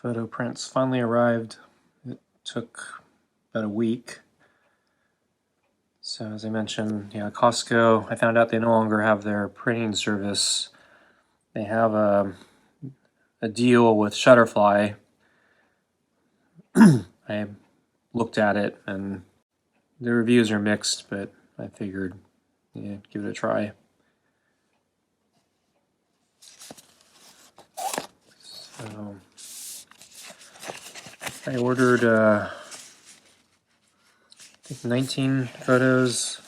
Photo prints finally arrived. It took about a week. So as I mentioned, Costco, I found out they no longer have their printing service. They have a deal with Shutterfly. I looked at it and the reviews are mixed, but I figured give it a try. So I ordered I think 19 photos.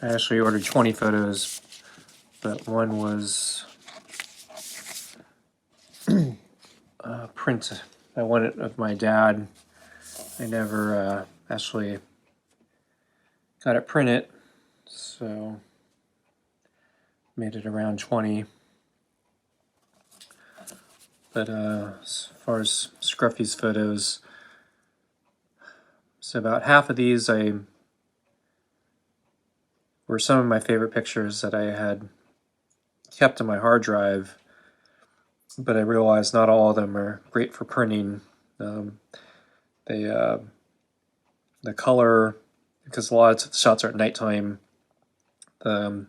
I actually ordered 20 photos, but one was a print I wanted of my dad. I never actually got it printed, so made it around 20. But as far as Scruffy's photos, so about half of these were some of my favorite pictures that I had kept on my hard drive, but I realized not all of them are great for printing. The color, because a lot of the shots are at nighttime, I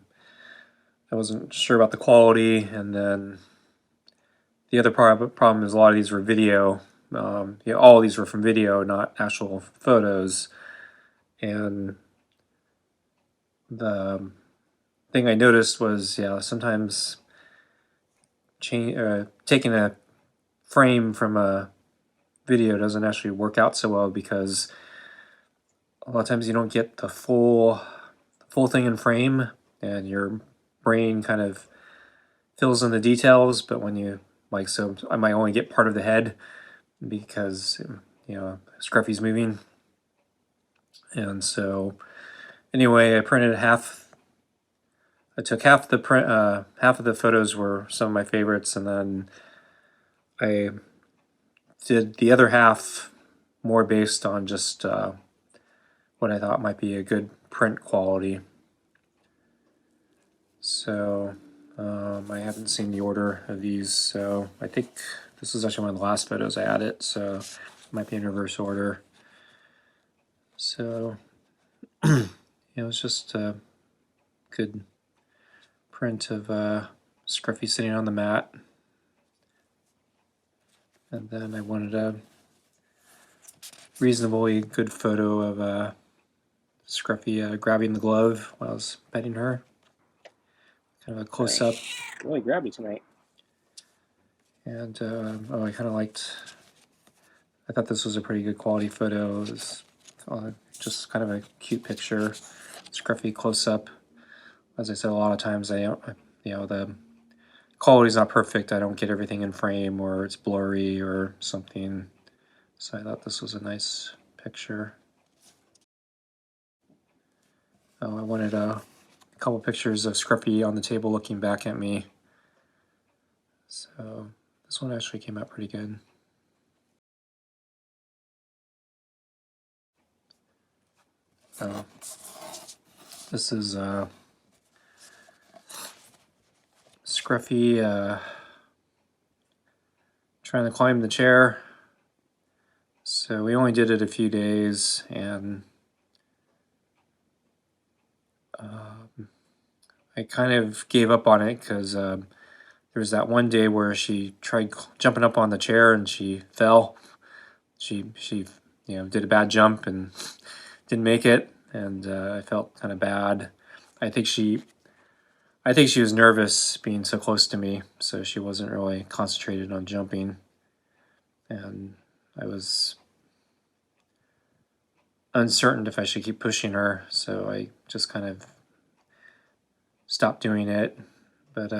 wasn't sure about the quality, and then the other problem is a lot of these were video. All of these were from video, not actual photos. And the thing I noticed was, sometimes taking a frame from a video doesn't actually work out so well, because a lot of times you don't get the full thing in frame, and your brain kind of fills in the details. But when you so I might only get part of the head because Scruffy's moving. And so anyway, I printed half. I took half the print. Half of the photos were some of my favorites, and then I did the other half more based on just what I thought might be a good print quality. So I haven't seen the order of these, so I think this is actually one of the last photos I added, so it might be in reverse order. So it was just a good print of Scruffy sitting on the mat. And then I wanted a reasonably good photo of Scruffy grabbing the glove while I was petting her. Kind of a close-up. Really grabby tonight. And I kind of liked. I thought this was a pretty good quality photo. It was just kind of a cute picture. Scruffy close-up. As I said, a lot of times the quality's not perfect. I don't get everything in frame, or it's blurry or something. So I thought this was a nice picture. Oh, I wanted a couple pictures of Scruffy on the table looking back at me. So this one actually came out pretty good. This is Scruffy trying to climb the chair. So we only did it a few days, and I kind of gave up on it because there was that one day where she tried jumping up on the chair and she fell. She did a bad jump and didn't make it, and I felt kind of bad. I think she was nervous being so close to me, so she wasn't really concentrated on jumping, and I was uncertain if I should keep pushing her, so I just kind of stopped doing it. But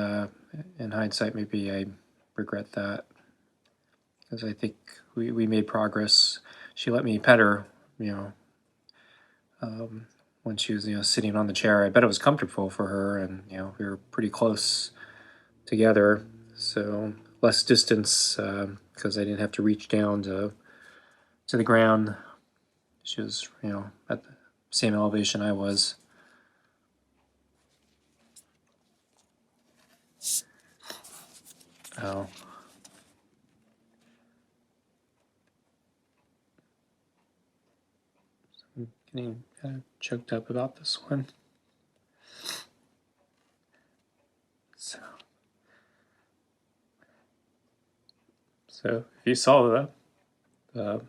in hindsight, maybe I regret that, because I think we made progress. She let me pet her, when she was sitting on the chair. I bet it was comfortable for her, and we were pretty close together, so less distance because I didn't have to reach down to the ground. She was at the same elevation I was. Oh. I'm getting kind of choked up about this one. So if you saw the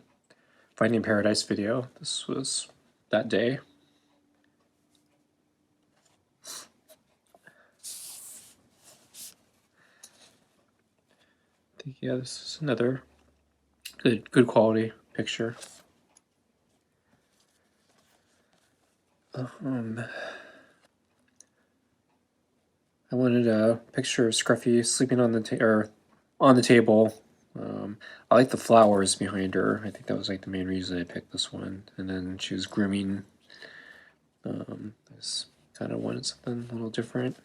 Finding Paradise video, this was that day. I think, yeah, this is another good quality picture. I wanted a picture of Scruffy sleeping on the table. I like the flowers behind her. I think that was like the main reason I picked this one. And then she was grooming. This kind of wanted something a little different.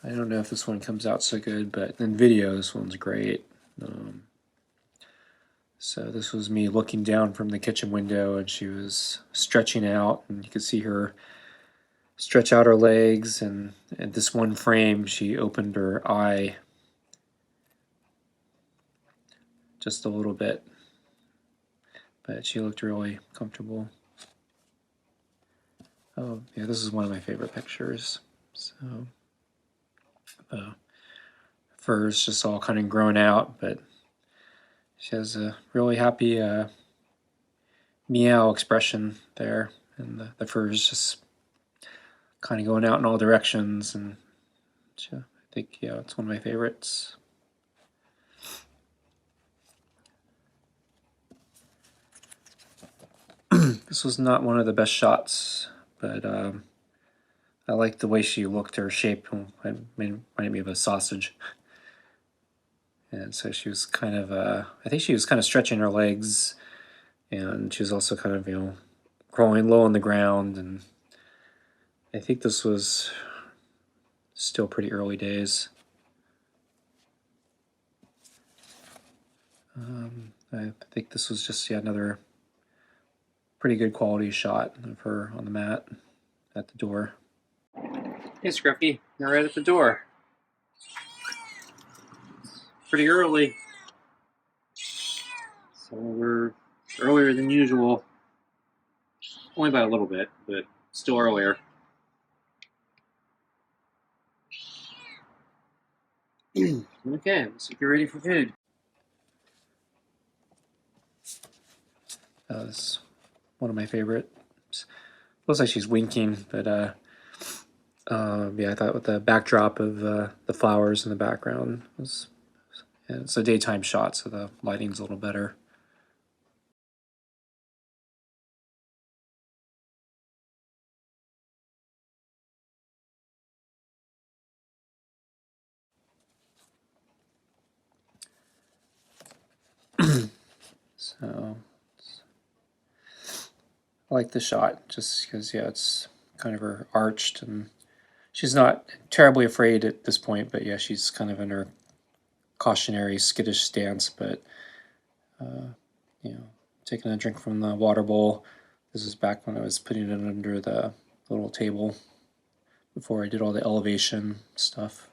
I don't know if this one comes out so good, but in video, this one's great. So this was me looking down from the kitchen window, and she was stretching out, and you could see her stretch out her legs, and at this one frame, she opened her eye just a little bit, but she looked really comfortable. Oh, yeah, this is one of my favorite pictures. So the fur's just all kind of grown out, but she has a really happy meow expression there, and the fur is just kind of going out in all directions, and I think, yeah, it's one of my favorites. This was not one of the best shots, but I liked the way she looked. Her shape reminded me of a sausage. And so she was kind of, I think she was kind of stretching her legs, and she was also kind of, crawling low on the ground. And I think this was still pretty early days. I think this was just another pretty good quality shot of her on the mat at the door. Hey, Scruffy, you're right at the door. Pretty early. So we're earlier than usual. Only by a little bit, but still earlier. Okay, so you're ready for food. That's one of my favorites. Looks like she's winking, but yeah, I thought with the backdrop of the flowers in the background was, yeah, it's a daytime shot, so the lighting's a little better. So I like the shot just because, yeah, it's kind of her arched, and she's not terribly afraid at this point, but yeah, she's kind of in her cautionary, skittish stance, but taking a drink from the water bowl. This is back when I was putting it under the little table before I did all the elevation stuff.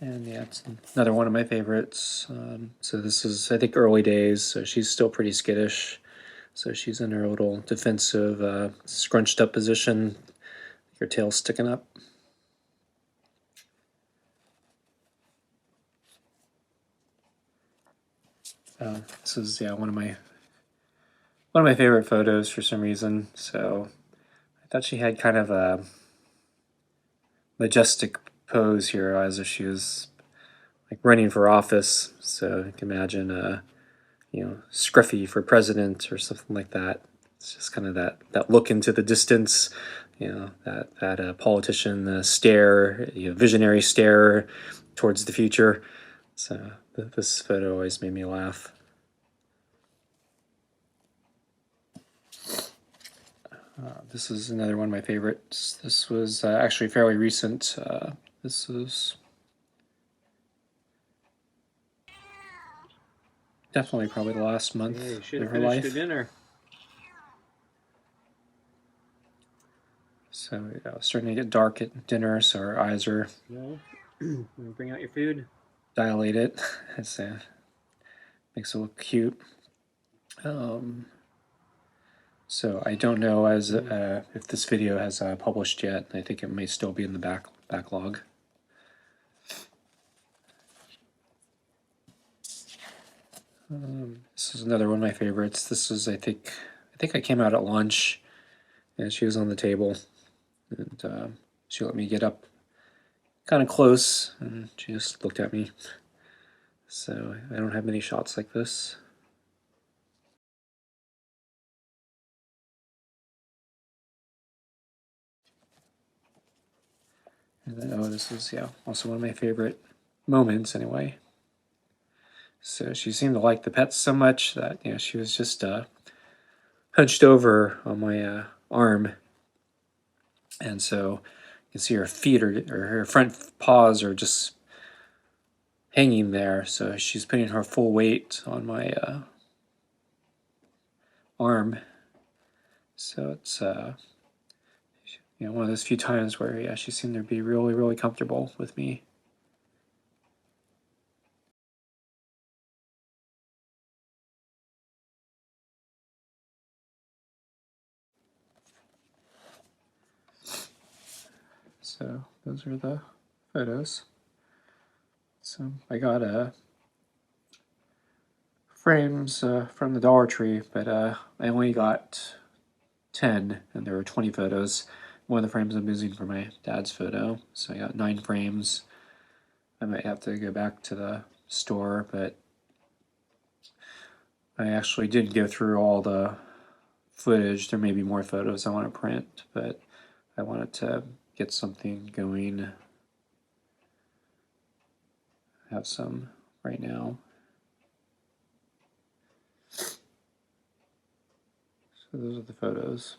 And yeah, it's another one of my favorites. So this is, I think, early days, so she's still pretty skittish. So she's in her little defensive, scrunched up position, her tail sticking up. This is, yeah, one of my favorite photos for some reason. So I thought she had kind of a majestic pose here, as if she was like running for office. So you can imagine, Scruffy for president or something like that. It's just kind of that look into the distance, that politician stare, visionary stare towards the future. So this photo always made me laugh. This is another one of my favorites. This was actually fairly recent. This was definitely probably the last month of her life. Dinner. So yeah, it was starting to get dark at dinner, so her eyes are Bring out your food. Dilate it. It's makes it look cute. So I don't know as if this video has published yet. I think it may still be in the backlog. This is another one of my favorites. This is I think I came out at lunch, and she was on the table, and she let me get up kind of close, and she just looked at me. So I don't have many shots like this. And then, oh, this is also one of my favorite moments anyway. So she seemed to like the pets so much that she was just hunched over on my arm, and so you can see her feet or her front paws are just hanging there. So she's putting her full weight on my arm. So it's one of those few times where she seemed to be really, really comfortable with me. So those are the photos. So I got frames from the Dollar Tree, but I only got 10, and there were 20 photos. One of the frames I'm using for my dad's photo, so I got 9 frames. I might have to go back to the store, but I actually did go through all the footage. There may be more photos I want to print, but I wanted to get something going. I have some right now. So those are the photos.